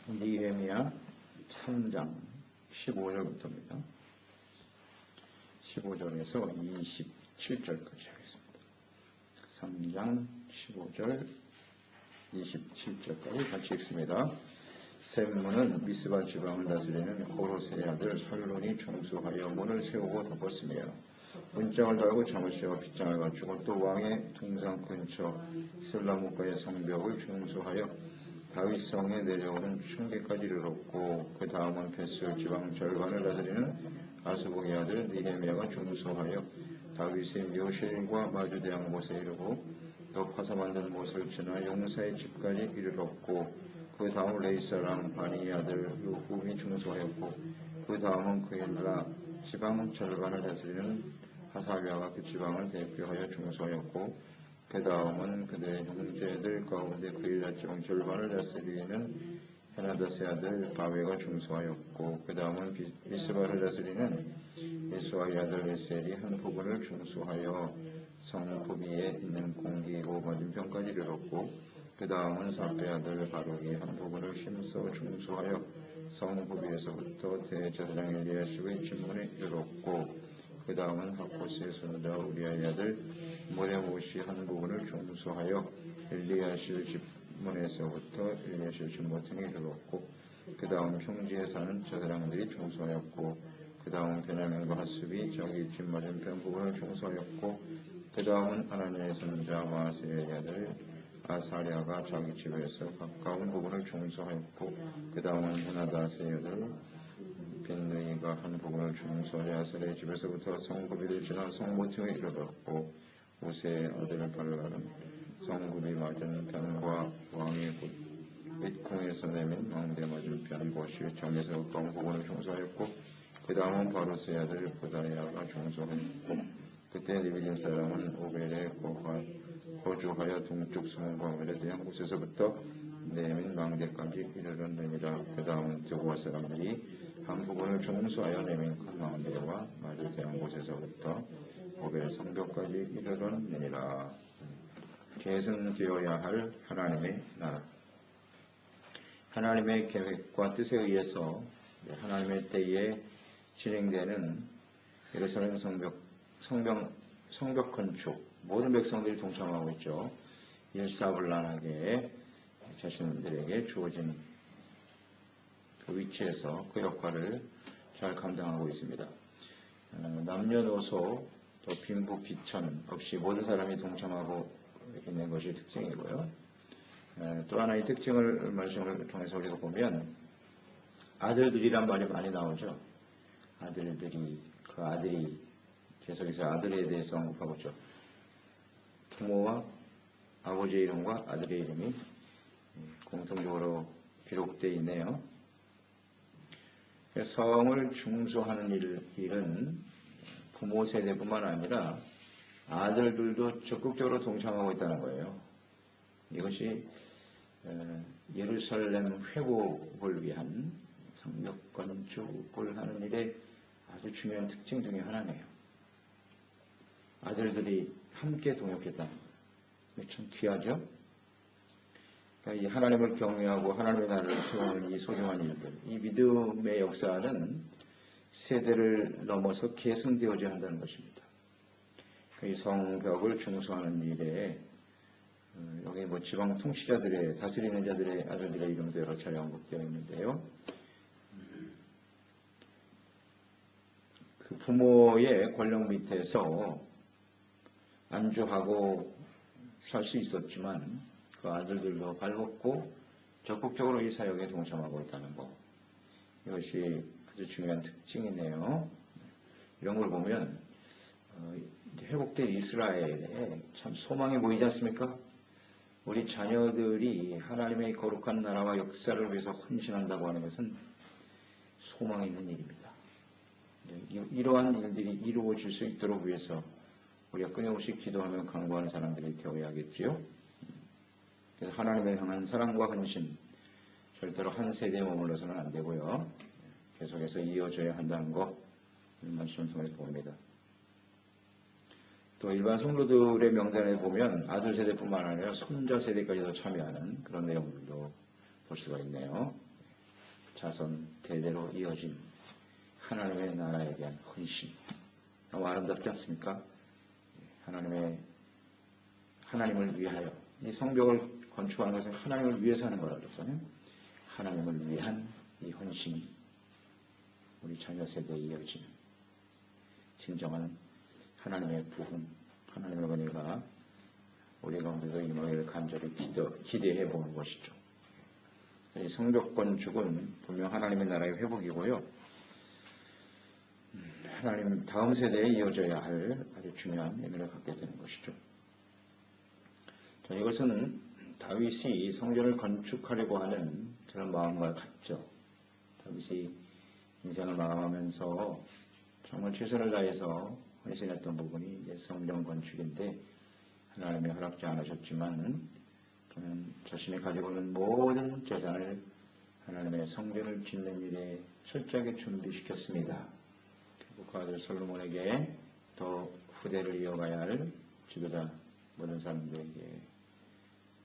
니헤미야 3장 15절부터입니다. 15절에서 27절까지 하겠습니다. 3장 15절 27절까지 같이 읽습니다. 셈문은 미스바 지방을 다스리는 호로세의 아들 살론이 청수하여 문을 세우고 덮었으며 문장을 달고 장을 세워 빗장을 갖추고 또 왕의 동상 근처 슬라무가의 성벽을 청수하여 다윗성에 내려오는 층계까지 이르렀고 그 다음은 베스 지방 절반을 다스리는 아스복의 아들 니헤미야가 청수하여 다윗의 묘실과 마주대한 곳에 이르고 또 파서 만든 못을 지나 용사의 집까지 이르렀고 그 다음 레이사람 바니의 아들 요후이 청수하였고 그 다음은 그일라 지방 절반을 다스리는 하사랴가 그 지방을 대표하여 청수하였고 그 다음은 그들의 형제들 가운데 그일라 지방 절반을 다스리는 헤나다스의 아들 바웨가 청수하였고 그 다음은 미스바를 다스리는 예수아의 아들 에셀이 한 부분을 청수하여 성부비에 있는 공기고 맞은편까지 이르렀고 그 다음은 사페 아들 바룩이 한 부분을 힘써 청수하여 성부비에서부터 대제사장 엘리야십의 집문에 이르렀고 그 다음은 하코스의 손자 우리아의 아들 모레못이 한 부분을 청수하여 엘리야십 집문에서부터 엘리야십 집문에 이르렀고 그 다음 평지에 사는 제사장들이 청수하였고 그 다음 베냐민과 하습이 자기 집 맞은편 부분을 청수하였고 그 다음은 하나님의 손자 마아세의 아들 아사랴가 자기 집에서 가까운 부분을 청소하였고 그 다음은 헤나다스의 아들 빈느이가 한 부분을 청소하여 아사랴의 집에서부터 성구비를 지나 성모층에 이르렀고 우세의 아들 발라는 성구비 맞은편과 왕의 윗궁에서 내민 왕대 맞은편 곳이 정에서 가까운 부분을 청소하였고 그 다음은 바로스의 아들 부다야가 청소하였고 그때 니비림 사람은 오벨의 거주하여 동쪽 성곽에 대한 곳에서부터 내민 망대까지 이르렀느니라. 그 다음은 드고아 사람들이 한 부분을 청소하여 내민 큰 망대와 마주 대한 곳에서부터 오벨 성벽까지 이르렀느니라. 계승되어야 할 하나님의 나라. 하나님의 계획과 뜻에 의해서 하나님의 때에 진행되는 예루살렘 성벽 건축 모든 백성들이 동참하고 있죠. 일사불란하게 자신들에게 주어진 그 위치에서 그 역할을 잘 감당하고 있습니다. 남녀노소 또 빈부 귀천 없이 모든 사람이 동참하고 있는 것이 특징이고요. 또 하나의 특징을 말씀을 통해서 우리가 보면 아들들이란 말이 많이 나오죠. 아들들이 그 아들이 계속해서 아들에 대해서 언급하고 있죠. 부모와 아버지의 이름과 아들의 이름이 공통적으로 기록되어 있네요. 성을 중수하는 일은 부모 세대뿐만 아니라 아들들도 적극적으로 동참하고 있다는 거예요. 이것이 예루살렘 회복을 위한 성벽 건축을 하는 일의 아주 중요한 특징 중에 하나네요. 아들들이 함께 동역했다는 거예요. 참 귀하죠? 그러니까 이 하나님을 경외하고 하나님의 나라를 세우는 이 소중한 일들, 이 믿음의 역사는 세대를 넘어서 계승되어져야 한다는 것입니다. 이 성벽을 중수하는 일에 여기 지방 통치자들의 다스리는 자들의 아들들의 이름도 여러 차례 언급되어 있는데요. 그 부모의 권력 밑에서 안주하고 살 수 있었지만 그 아들들도 발벗고 적극적으로 이 사역에 동참하고 있다는 것. 이것이 아주 중요한 특징이네요. 이런 걸 보면 회복된 이스라엘에 참 소망이 보이지 않습니까? 우리 자녀들이 하나님의 거룩한 나라와 역사를 위해서 헌신한다고 하는 것은 소망이 있는 일입니다. 이러한 일들이 이루어질 수 있도록 위해서 우리가 끊임없이 기도하며 강구하는 사람들이 되어야겠지요. 그래서 하나님을 향한 사랑과 헌신, 절대로 한 세대에 머물러서는 안 되고요. 계속해서 이어져야 한다는 거, 말씀을 통해서 봅니다. 또 일반 성도들의 명단에 보면 아들 세대뿐만 아니라 손자 세대까지도 참여하는 그런 내용들도 볼 수가 있네요. 자손 대대로 이어진 하나님의 나라에 대한 헌신. 너무 아름답지 않습니까? 하나님을 위하여. 이 성벽을 건축하는 것은 하나님을 위해서 하는 거라고 했잖아요. 하나님을 위한 이 헌신이 우리 자녀 세대에 이어지는 진정한 하나님의 부흥, 하나님의 은혜가 우리 가운데도 임하기를 간절히 기대해 보는 것이죠. 이 성벽 건축은 분명 하나님의 나라의 회복이고요. 하나님 다음 세대에 이어져야 할 아주 중요한 의미를 갖게 되는 것이죠. 이것은 다윗이 성전을 건축하려고 하는 그런 마음과 같죠. 다윗이 인생을 마감하면서 정말 최선을 다해서 헌신했던 부분이 이제 성전 건축인데 하나님이 허락지 않으셨지만 그는 자신이 가지고 있는 모든 재산을 하나님의 성전을 짓는 일에 철저하게 준비시켰습니다. 그리고 그 아들 솔로몬에게 더 후대를 이어가야 할 지도자 모든 사람들에게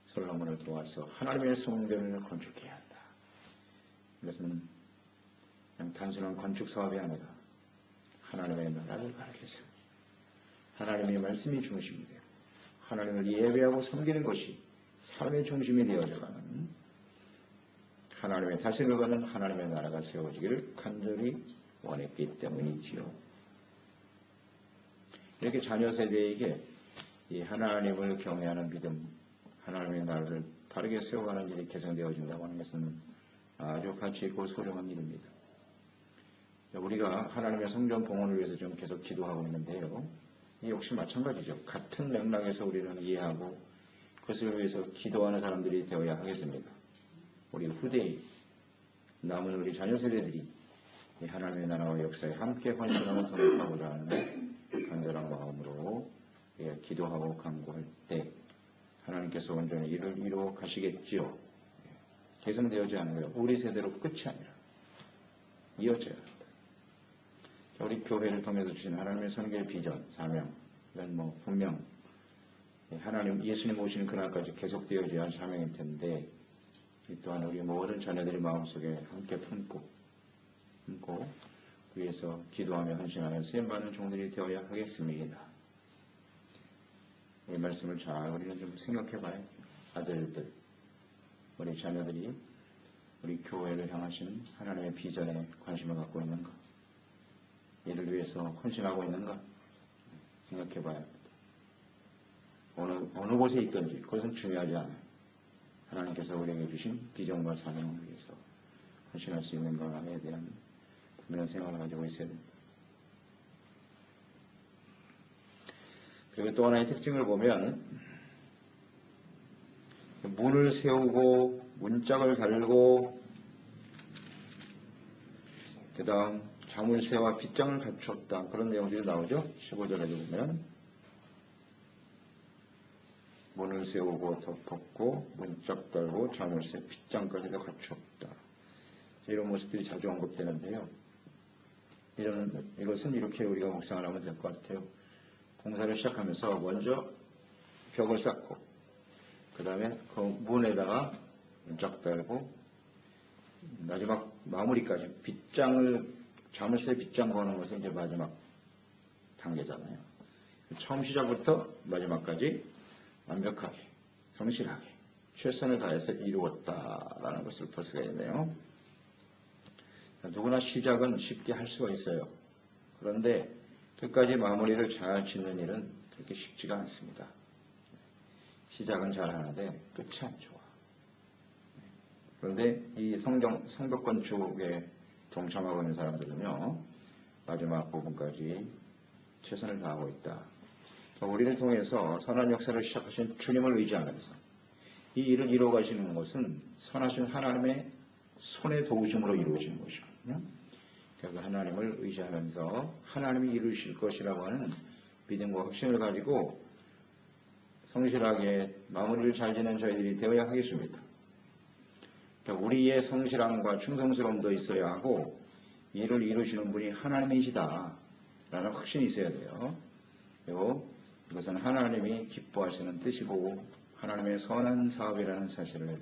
솔로몬을 도와서 하나님의 성전을 건축해야 한다. 이것은 그냥 단순한 건축 사업이 아니라 하나님의 나라를 가르쳐서 하나님의 말씀이 중심이 되고 하나님을 예배하고 섬기는 것이 삶의 중심이 되어져가는 하나님의 다스림을 받는 하나님의 나라가 세워지기를 간절히 원했기 때문이지요. 이렇게 자녀 세대에게 이 하나님을 경외하는 믿음, 하나님의 나라를 바르게 세워가는 일이 개선되어진다고 하는 것은 아주 가치 있고 소중한 일입니다. 우리가 하나님의 성전 봉헌을 위해서 좀 계속 기도하고 있는데요. 이 역시 마찬가지죠. 같은 맥락에서 우리는 이해하고 그것을 위해서 기도하는 사람들이 되어야 하겠습니다. 우리 후대에 남은 우리 자녀 세대들이 이 하나님의 나라와 역사에 함께 헌신하고 동역하고자 하는 간절한 마음으로 기도하고 간구할 때 하나님께서 온전히 이를 이루어 가시겠지요. 개선되어지 않은 거예요. 우리 세대로 끝이 아니라 이어져야 합니다. 우리 교회를 통해서 주신 하나님의 선교의 비전, 사명, 이건 분명 하나님 예수님 오시는 그날까지 계속되어져야 할 사명일 텐데 이 또한 우리 모든 자녀들의 마음속에 함께 품고 위에서 기도하며 헌신하며 쓰임받는 종들이 되어야 하겠습니다. 이 말씀을 잘 우리는 좀 생각해 봐요. 아들들, 우리 자녀들이 우리 교회를 향하신 하나님의 비전에 관심을 갖고 있는가? 이를 위해서 헌신하고 있는가? 생각해 봐야 합니다. 어느 곳에 있든지 그것은 중요하지 않아요. 하나님께서 우리에게 주신 비전과 사명을 위해서 헌신할 수 있는가에 대한 분명한 생각을 가지고 있어야 됩니다. 그리고 또 하나의 특징을 보면 문을 세우고 문짝을 달고 그 다음 자물쇠와 빗장을 갖추었다. 그런 내용들이 나오죠. 15절에 보면 문을 세우고 덮었고 문짝 달고 자물쇠 빗장까지도 갖추었다. 이런 모습들이 자주 언급되는데요. 이것은 이렇게 우리가 묵상을 하면 될 것 같아요. 공사를 시작하면서 먼저 벽을 쌓고 그 다음에 그 문에다가 문짝 달고 마지막 마무리까지 자물쇠 빗장 거는 것은 이제 마지막 단계잖아요. 처음 시작부터 마지막까지 완벽하게 성실하게 최선을 다해서 이루었다라는 것을 볼 수가 있네요. 누구나 시작은 쉽게 할 수가 있어요. 그런데 끝까지 마무리를 잘 짓는 일은 그렇게 쉽지가 않습니다. 시작은 잘 하는데 끝이 안 좋아. 그런데 이 성벽 건축에 동참하고 있는 사람들은요, 마지막 부분까지 최선을 다하고 있다. 우리를 통해서 선한 역사를 시작하신 주님을 의지하면서 이 일을 이루어 가시는 것은 선하신 하나님의 손의 도우심으로 이루어지는 것이거든요. 그래서 하나님을 의지하면서 하나님이 이루실 것이라고 하는 믿음과 확신을 가지고 성실하게 마무리를 잘 지는 저희들이 되어야 하겠습니다. 그러니까 우리의 성실함과 충성스러움도 있어야 하고 이를 이루시는 분이 하나님이시다 라는 확신이 있어야 돼요. 그리고 이것은 하나님이 기뻐하시는 뜻이고 하나님의 선한 사업이라는 사실을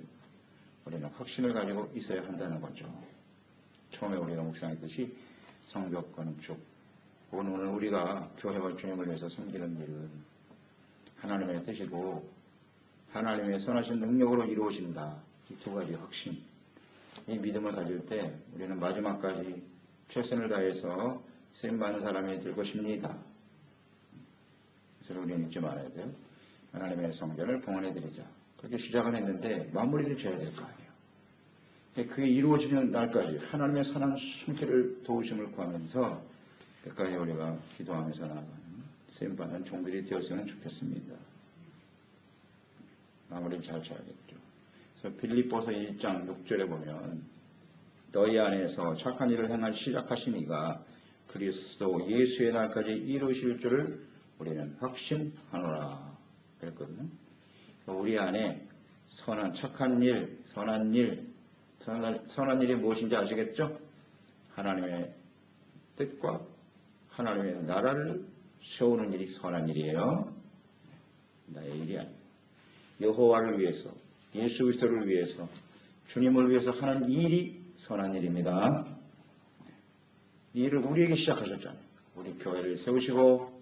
우리는 확신을 가지고 있어야 한다는 거죠. 처음에 우리가 묵상했듯이 성벽 건축, 혹은 오늘 우리가 교회와 주님을 위해서 섬기는 일은 하나님의 뜻이고 하나님의 선하신 능력으로 이루어진다. 이 두 가지 확신, 이 믿음을 가질 때 우리는 마지막까지 최선을 다해서 쓰임받는 사람이 될 것입니다. 그래서 우리는 잊지 말아야 돼요. 하나님의 성전을 봉헌해드리자. 그렇게 시작을 했는데 마무리를 지어야 될 거 아니에요. 그게 이루어지는 날까지 하나님의 선한 손길을 도우심을 구하면서 끝까지 우리가 기도하면서 나아가는 쓰임받는 종들이 되었으면 좋겠습니다. 마무리를 잘 지어야겠죠. 그래서 빌립보서 1장 6절에 보면 너희 안에서 착한 일을 행할 시작하신 이가 그리스도 예수의 날까지 이루실 줄을 우리는 확신하노라 그랬거든요. 우리 안에 선한 착한 일, 선한 일이 무엇인지 아시겠죠? 하나님의 뜻과 하나님의 나라를 세우는 일이 선한 일이에요. 나의 일이 아니에요. 여호와를 위해서, 예수 그리스도를 위해서, 주님을 위해서 하는 일이 선한 일입니다. 이 일을 우리에게 시작하셨잖아요. 우리 교회를 세우시고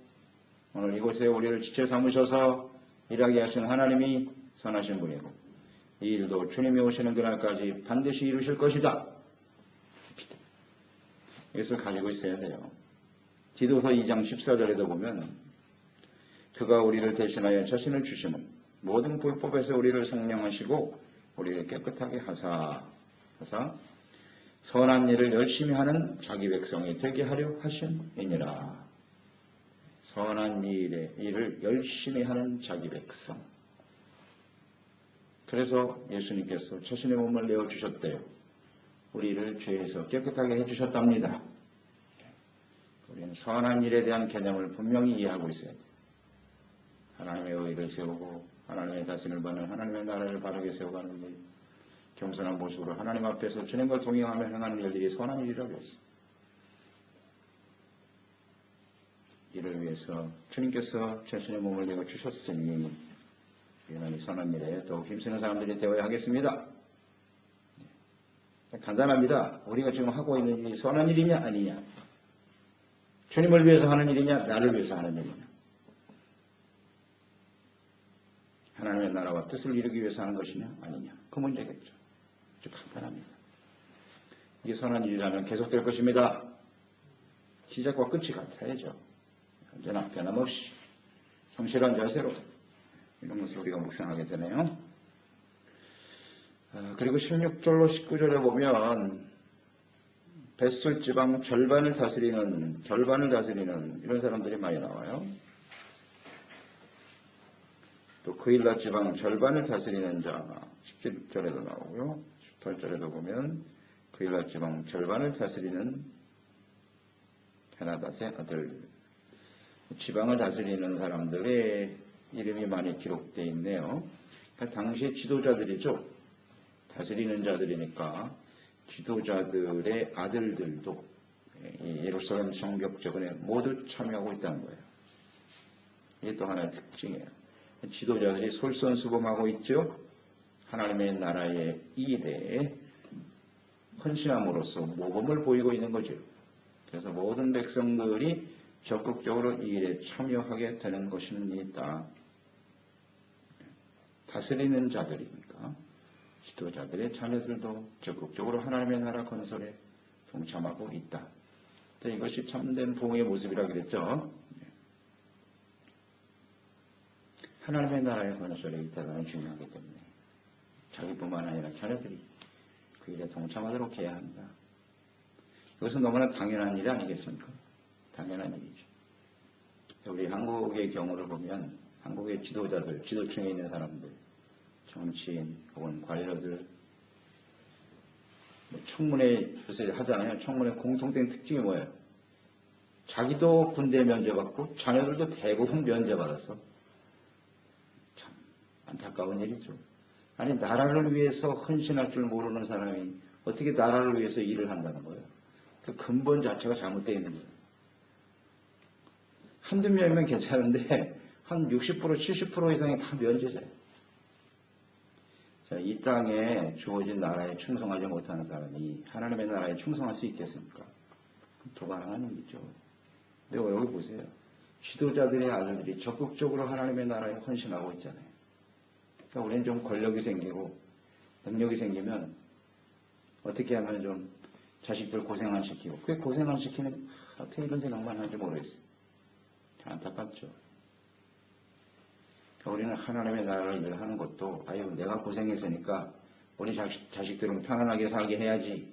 오늘 이곳에 우리를 지체 삼으셔서 일하게 하신 하나님이 선하신 분이고 이 일도 주님이 오시는 그날까지 반드시 이루실 것이다. 이것을 가지고 있어야 돼요. 디도서 2장 14절에도 보면 그가 우리를 대신하여 자신을 주시는 모든 불법에서 우리를 성령하시고 우리를 깨끗하게 하사 선한 일을 열심히 하는 자기 백성이 되게 하려 하심이니라. 선한 일을 열심히 하는 자기 백성. 그래서 예수님께서 자신의 몸을 내어주셨대요. 우리를 죄에서 깨끗하게 해주셨답니다. 우리는 선한 일에 대한 개념을 분명히 이해하고 있어야 돼요. 하나님의 의를 세우고 하나님의 다스림을 받는 하나님의 나라를 바르게 세워가는 일, 겸손한 모습으로 하나님 앞에서 주님과 동행하며 행하는 일들이 선한 일이라고 했어요. 이를 위해서 주님께서 자신의 몸을 내어 주셨으니 우리는 이 선한 일에 더욱 힘쓰는 사람들이 되어야 하겠습니다. 간단합니다. 우리가 지금 하고 있는 일이 선한 일이냐 아니냐, 주님을 위해서 하는 일이냐 나를 위해서 하는 일이냐, 하나님의 나라와 뜻을 이루기 위해서 하는 것이냐 아니냐, 그 문제겠죠. 아주 간단합니다. 이게 선한 일이라면 계속될 것입니다. 시작과 끝이 같아야죠. 언제나 변함없이 성실한 자세로 이런 것을 우리가 묵상하게 되네요. 그리고 16절로 19절에 보면 벳술 지방 절반을 다스리는 이런 사람들이 많이 나와요. 또 그일라 지방 절반을 다스리는 자 17절에도 나오고요. 18절에도 보면 그일라 지방 절반을 다스리는 헤나닷의 아들, 지방을 다스리는 사람들의 이름이 많이 기록되어 있네요. 그러니까 당시의 지도자들이죠. 다스리는 자들이니까 지도자들의 아들들도 예루살렘 성벽 재건에 모두 참여하고 있다는 거예요. 이게 또 하나의 특징이에요. 지도자들이 솔선수범하고 있죠. 하나님의 나라의 일에 헌신함으로써 모범을 보이고 있는 거죠. 그래서 모든 백성들이 적극적으로 이 일에 참여하게 되는 것입니다. 다스리는 자들이니까 지도자들의 자녀들도 적극적으로 하나님의 나라 건설에 동참하고 있다. 이것이 참된 부흥의 모습이라고 그랬죠. 하나님의 나라의 건설에 이 대단히 중요하기 때문에 자기뿐만 아니라 자녀들이 그 일에 동참하도록 해야 합니다. 이것은 너무나 당연한 일이 아니겠습니까? 당연한 일이죠. 우리 한국의 경우를 보면 한국의 지도자들, 지도층에 있는 사람들, 정치인 혹은 관료들, 청문회 요새 하잖아요. 청문회 공통된 특징이 뭐예요? 자기도 군대 면제받고 자녀들도 대부분 면제받았어. 참 안타까운 일이죠. 아니 나라를 위해서 헌신할 줄 모르는 사람이 어떻게 나라를 위해서 일을 한다는 거예요? 그 근본 자체가 잘못되어 있는 거예요. 한두 명이면 괜찮은데 한 60%, 70% 이상이 다 면제자예요. 자, 이 땅에 주어진 나라에 충성하지 못하는 사람이 하나님의 나라에 충성할 수 있겠습니까? 불가능한 일이죠. 근데 여기 보세요. 지도자들의 아들들이 적극적으로 하나님의 나라에 헌신하고 있잖아요. 그러니까 우리는 좀 권력이 생기고 능력이 생기면 어떻게 하면 좀 자식들 고생 안 시키고, 그게 고생 안 시키는, 어떻게 이런 생각만 하는지 모르겠어요. 안타깝죠. 그러니까 우리는 하나님의 나라를 늘 하는 것도, 아유, 내가 고생했으니까 우리 자식들은 편안하게 살게 해야지.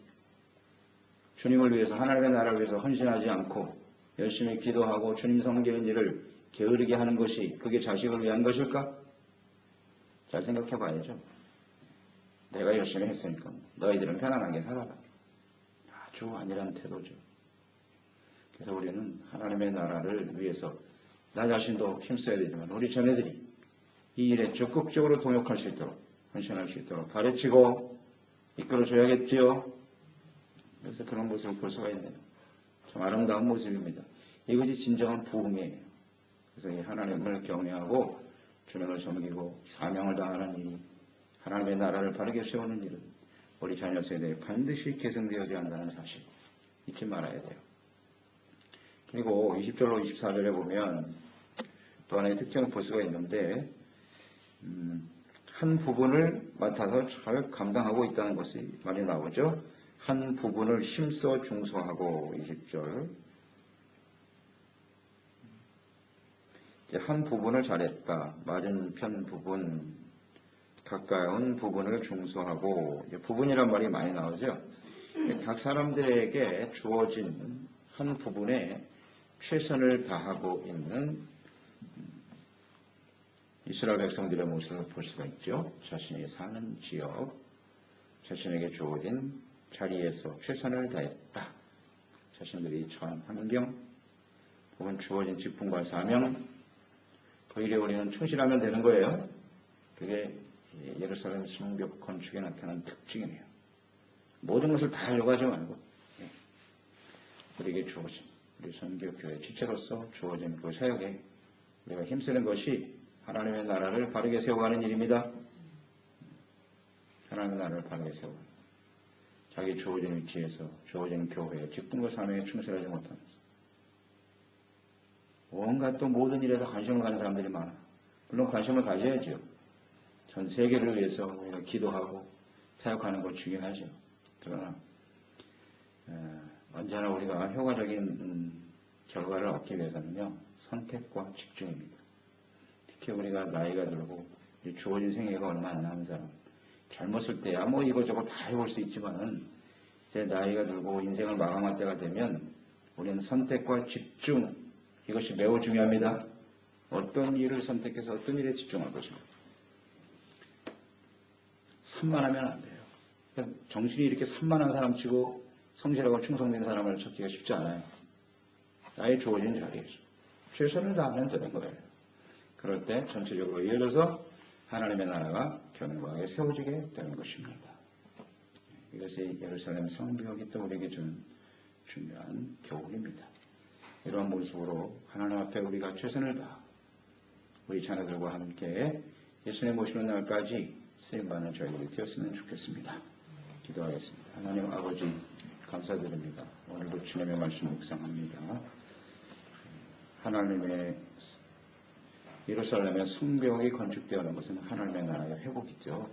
주님을 위해서, 하나님의 나라를 위해서 헌신하지 않고 열심히 기도하고 주님 섬기는 일을 게으르게 하는 것이 그게 자식을 위한 것일까? 잘 생각해 봐야죠. 내가 열심히 했으니까 너희들은 편안하게 살아라. 아주 아니란 태도죠. 그래서 우리는 하나님의 나라를 위해서 나 자신도 힘써야 되지만 우리 자녀들이 이 일에 적극적으로 동역할 수 있도록, 헌신할 수 있도록 가르치고 이끌어줘야겠지요. 그래서 그런 모습을 볼 수가 있네요. 참 아름다운 모습입니다. 이것이 진정한 부흥이에요. 그래서 이 하나님을 경외하고 주님을 섬기고 사명을 다하는 이 하나님의 나라를 바르게 세우는 일은 우리 자녀 세대에 반드시 계승되어야 한다는 사실 잊지 말아야 돼요. 그리고 20절로 24절에 보면 또 하나의 특징을 볼 수가 있는데 한 부분을 맡아서 잘 감당하고 있다는 것이 많이 나오죠. 한 부분을 힘써 중소하고 20절 한 부분을 잘했다. 맞은편 부분, 가까운 부분을 중소하고 부분이란 말이 많이 나오죠. 각 사람들에게 주어진 한 부분에 최선을 다하고 있는 이스라엘 백성들의 모습을 볼 수가 있죠. 자신이 사는 지역, 자신에게 주어진 자리에서 최선을 다했다. 자신들이 처한 환경, 혹은 주어진 직분과 사명, 그 일에 우리는 충실하면 되는 거예요. 그게 예루살렘 성벽 건축에 나타난 특징이에요. 모든 것을 다 하려고 하지 말고 우리에게 주어진, 우리 선교교회 지체로서 주어진 그 사역에 우리가 힘쓰는 것이 하나님의 나라를 바르게 세워가는 일입니다. 하나님의 나라를 바르게 세워가는 자기 주어진 위치에서 주어진 교회에 직분과 사명에 충실하지 못하면서 온갖 또 모든 일에 다 관심을 가는 사람들이 많아. 물론 관심을 가져야죠. 전 세계를 위해서 우리가 기도하고 사역하는 것 중요하죠. 그러나 언제나 우리가 효과적인 결과를 얻기 위해서는요. 선택과 집중입니다. 특히 우리가 나이가 들고 주어진 생애가 얼마 안 남은 사람, 젊었을 때야 뭐 이것저것 다 해볼 수 있지만은 이제 나이가 들고 인생을 마감할 때가 되면 우리는 선택과 집중, 이것이 매우 중요합니다. 어떤 일을 선택해서 어떤 일에 집중할 것입니다. 산만하면 안 돼요. 그러니까 정신이 이렇게 산만한 사람 치고 성실하고 충성된 사람을 찾기가 쉽지 않아요. 나의 주어진 자리에서 최선을 다하면 되는 거예요. 그럴 때 전체적으로 이어져서 하나님의 나라가 견고하게 세워지게 되는 것입니다. 이것이 예루살렘 성벽이 또 우리에게 주는 중요한 교훈입니다. 이러한 모습으로 하나님 앞에 우리가 최선을 다하고 우리 자녀들과 함께 예수님 모시는 날까지 쓰임받는 저희들이 되었으면 좋겠습니다. 기도하겠습니다. 하나님 아버지 감사드립니다. 오늘도 주님의 말씀 묵상합니다. 하나님의 예루살렘의 성벽이 건축되어오는 것은 하나님의 나라의 회복이죠.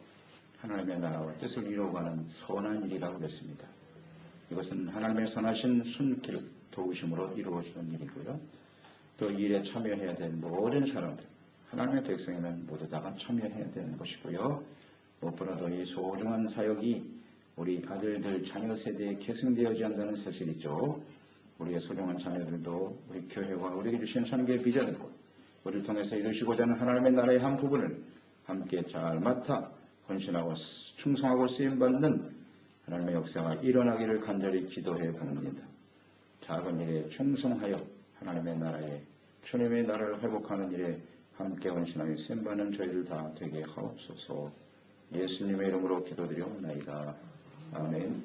하나님의 나라와 뜻을 이루어가는 선한 일이라고 그랬습니다. 이것은 하나님의 선하신 손길 도우심으로 이루어지는 일이고요. 또 이 일에 참여해야 될 모든 사람들, 하나님의 백성이면 모두 다가 참여해야 되는 것이고요. 무엇보다도 이 소중한 사역이 우리 아들들 자녀 세대에 계승되어야 한다는 사실이죠. 우리의 소중한 자녀들도 우리 교회와 우리에게 주신 선교의 비전을 우리를 통해서 이루시고자 하는 하나님의 나라의 한 부분을 함께 잘 맡아 헌신하고 충성하고 쓰임받는 하나님의 역사가 일어나기를 간절히 기도해 봅니다. 작은 일에 충성하여 하나님의 나라에 주님의 나라를 회복하는 일에 함께 헌신하여 쓰임받는 저희들 다 되게 하옵소서. 예수님의 이름으로 기도드리옵나이다. 아멘.